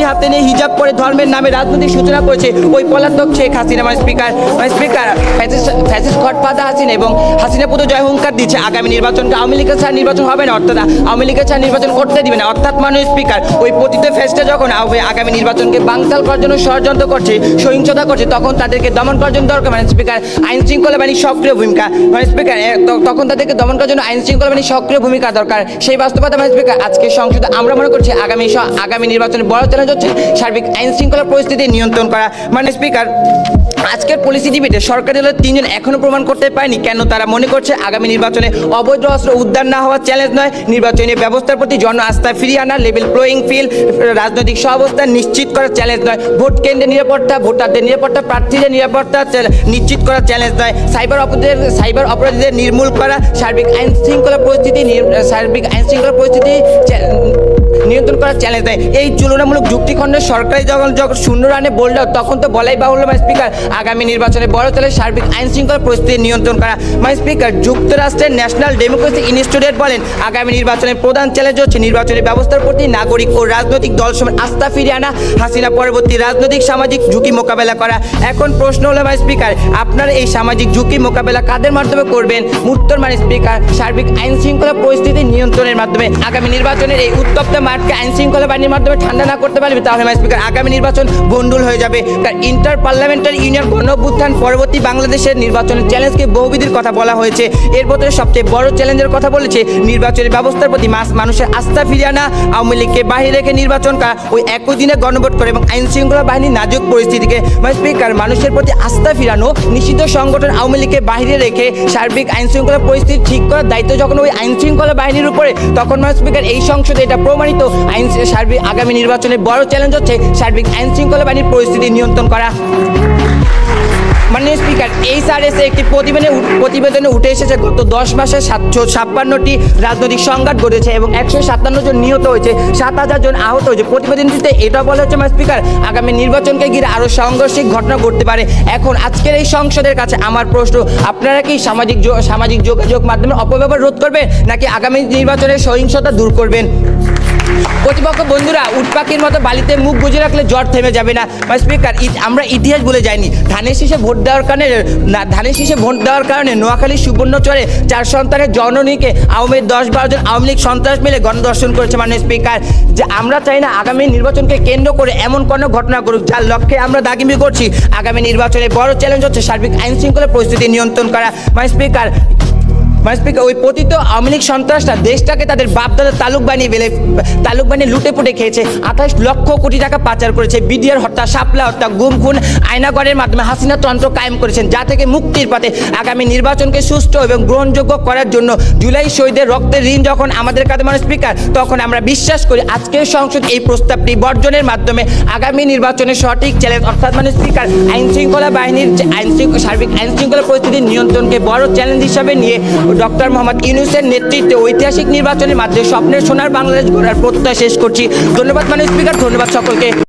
হাতে নিয়ে হিজাব পরে ধর্মের নামে রাজনৈতিক সূচনা করেছে ওই পলাতক Sheikh Hasina. Speaker fascist godfather Hasina এবং হাসিনা পুরো জয় হুঙ্কার দিচ্ছে আগামী নির্বাচনকে আওয়ামী লীগের ছাড়া নির্বাচন হবে না, অর্থাৎ আওয়ামী লীগের ছাড়া নির্বাচন করতে দিবে না। অর্থাৎ স্পিকার ওই পতিত ফ্যাসিস্টরা যখন আগামী নির্বাচনকে বানচাল করার জন্য ষড়যন্ত্র করছে, সহিংসতা করছে, তখন তাদেরকে দমন করার জন্য দরকার স্পিকার আইন শৃঙ্খলা বাহিনীর সক্রিয় ভূমিকা। স্পিকার তখন তাদেরকে দমন করার জন্য আইন শৃঙ্খলা বাহিনীর সক্রিয় ভূমিকা দরকার। সেই বাস্তবতা স্পিকার আজকে সংসদে আমরা মনে করছি আগামী নির্বাচনে বড় চ্যালেঞ্জ হচ্ছে সার্বিক আইন শৃঙ্খলা পরিস্থিতি নিয়ন্ত্রণ করা। স্পিকার আজকের পলিসি ডিবেটে সরকারি দলের 3 জন এখনো প্রমাণ করতে পারেনি কেন তারা মনে করছে আগামী নির্বাচনে অবৈধ অস্ত্র উদ্ধার না হওয়া চ্যালেঞ্জ নয়, নির্বাচনী ব্যবস্থার প্রতি জন আস্থা ফিরিয়ে আনা, লেভেল প্লেইং ফিল্ড, রাজনৈতিক সহাবস্থান নিশ্চিত করার চ্যালেঞ্জ নয়, ভোট কেন্দ্রের নিরাপত্তা, ভোটারদের নিরাপত্তা, প্রার্থীদের নিরাপত্তা নিশ্চিত করার চ্যালেঞ্জ নয়, সাইবার অপরাধীদের নির্মূল করা, সার্বিক আইন শৃঙ্খলা পরিস্থিতি নিয়ন্ত্রণ করার চ্যালেঞ্জ দেয়। এই তুলনামূলক যুক্তিখণ্ডের সরকারি যখন শূন্য রানে বলল তখন তো বলাই বাহুল্য স্পিকার আগামী নির্বাচনে বড় চ্যালেঞ্জ সার্বিক আইন শৃঙ্খলা পরিস্থিতি নিয়ন্ত্রণ করা। স্পিকার যুক্তরাষ্ট্রের ন্যাশনাল ডেমোক্রেসি ইনস্টিটিউট বলেন আগামী নির্বাচনের প্রধান চ্যালেঞ্জ হচ্ছে নির্বাচনী ব্যবস্থার প্রতি নাগরিক ও রাজনৈতিক দল সমেত আস্থা ফিরিয়ে আনা, হাসিনা পরবর্তী রাজনৈতিক সামাজিক ঝুঁকি মোকাবেলা করা। এখন প্রশ্ন হলো স্পিকার আপনারা এই সামাজিক ঝুঁকি মোকাবেলা কাদের মাধ্যমে করবেন? উত্তর স্পিকার সার্বিক আইন শৃঙ্খলা পরিস্থিতি নিয়ন্ত্রণের মাধ্যমে। আগামী নির্বাচনের এই উত্তপ্ত মাঠকে আইন শৃঙ্খলা বাহিনীর মাধ্যমে ঠান্ডা না করতে পারবে তাহলে স্পিকার আগামী নির্বাচন গন্ডগোল হয়ে যাবে। কারণ ইন্টার পার্লামেন্টারি ইউনিয়ন গণঅভ্যুত্থান পরবর্তী বাংলাদেশের নির্বাচনের চ্যালেঞ্জকে বহুবিধের কথা বলা হয়েছে। এর মধ্যে সবচেয়ে বড় চ্যালেঞ্জের কথা বলেছে নির্বাচনী ব্যবস্থার প্রতি মানুষের আস্থা ফিরিয়ে আনা, আওয়ামী লীগকে বাহিরে রেখে নির্বাচন করা, ওই একই দিনে গণভোট করে এবং আইন শৃঙ্খলা বাহিনীর নাজুক পরিস্থিতিকে স্পিকার মানুষের প্রতি আস্থা ফিরানো, নিষিদ্ধ সংগঠন আওয়ামী লীগকে বাহিরে রেখে সার্বিক আইন শৃঙ্খলা পরিস্থিতি ঠিক করার দায়িত্ব যখন ওই আইন শৃঙ্খলা বাহিনীর উপরে, তখন স্পিকার এই সংসদে এটা প্রমাণিত সার্বিক আগামী নির্বাচনের বড় চ্যালেঞ্জ হচ্ছে সার্বিক আইন শৃঙ্খলা বাহিনীর পরিস্থিতি নিয়ন্ত্রণ করা। মাননীয় স্পিকার এইচআরএসে একটি প্রতিবেদনে উঠে এসেছে গত 10 মাসে 756টি রাজনৈতিক সংঘাত ঘটেছে এবং 157 জন নিহত হয়েছে, 7000 জন আহত হয়েছে। প্রতিবেদনটিতে এটা বলা হচ্ছে স্পিকার আগামী নির্বাচনকে ঘিরে আরও সাংঘর্ষিক ঘটনা ঘটতে পারে। এখন আজকের এই সংসদের কাছে আমার প্রশ্ন, আপনারা কি সামাজিক যোগাযোগ মাধ্যমে অপব্যবহার রোধ করবেন নাকি আগামী নির্বাচনের সহিংসতা দূর করবেন? প্রতিপক্ষ বন্ধুরা উটপাখির মতো বালিতে মুখ গুজে রাখলে জ্বর থেমে যাবে না। স্পিকার আমরা ইতিহাস ভুলে যাইনি। ধানের শীষে ভোট দেওয়ার কারণে নোয়াখালী সুবর্ণচরে 4 সন্তানের জননীকে 10-12 জন আওয়ামী লীগ সন্ত্রাস মিলে গণধর্ষণ করেছে। মাননীয় স্পিকার যে আমরা চাই না আগামী নির্বাচনকে কেন্দ্র করে এমন কোনো ঘটনা করুক যার লক্ষ্যে আমরা দাগিমি করছি। আগামী নির্বাচনে বড় চ্যালেঞ্জ হচ্ছে সার্বিক আইন শৃঙ্খলা পরিস্থিতি নিয়ন্ত্রণ করা। স্পিকার ওই পতিত আওয়ামী লীগ সন্ত্রাসটা দেশটাকে তাদের বাপদাদা তালুক বানিয়ে লুটে পুটে খেয়েছে, 28 লক্ষ কোটি টাকা পাচার করেছে, বিডিআর হত্যা, শাপলা হত্যা, গুম খুন, আয়নাগরের মাধ্যমে হাসিনা তন্ত্র কায়েম করেছেন, যা থেকে মুক্তির পথে আগামী নির্বাচনকে সুষ্ঠু এবং গ্রহণযোগ্য করার জন্য জুলাই শহীদের রক্তের ঋণ যখন আমাদের কাছে স্পিকার, তখন আমরা বিশ্বাস করি আজকের সংসদ এই প্রস্তাবটি বর্জনের মাধ্যমে আগামী নির্বাচনের সঠিক চ্যালেঞ্জ অর্থাৎ স্পিকার আইন শৃঙ্খলা বাহিনীর সার্বিক আইন শৃঙ্খলা পরিস্থিতির নিয়ন্ত্রণকে বড় চ্যালেঞ্জ হিসাবে নিয়ে ডক্টর মোহাম্মদ ইউনূসের নেতৃত্বে ঐতিহাসিক নির্বাচনের মাধ্যমে স্বপ্নের সোনার বাংলাদেশ গড়ার প্রত্যয় শেষ করছি। ধন্যবাদ স্পিকার, ধন্যবাদ সকলকে।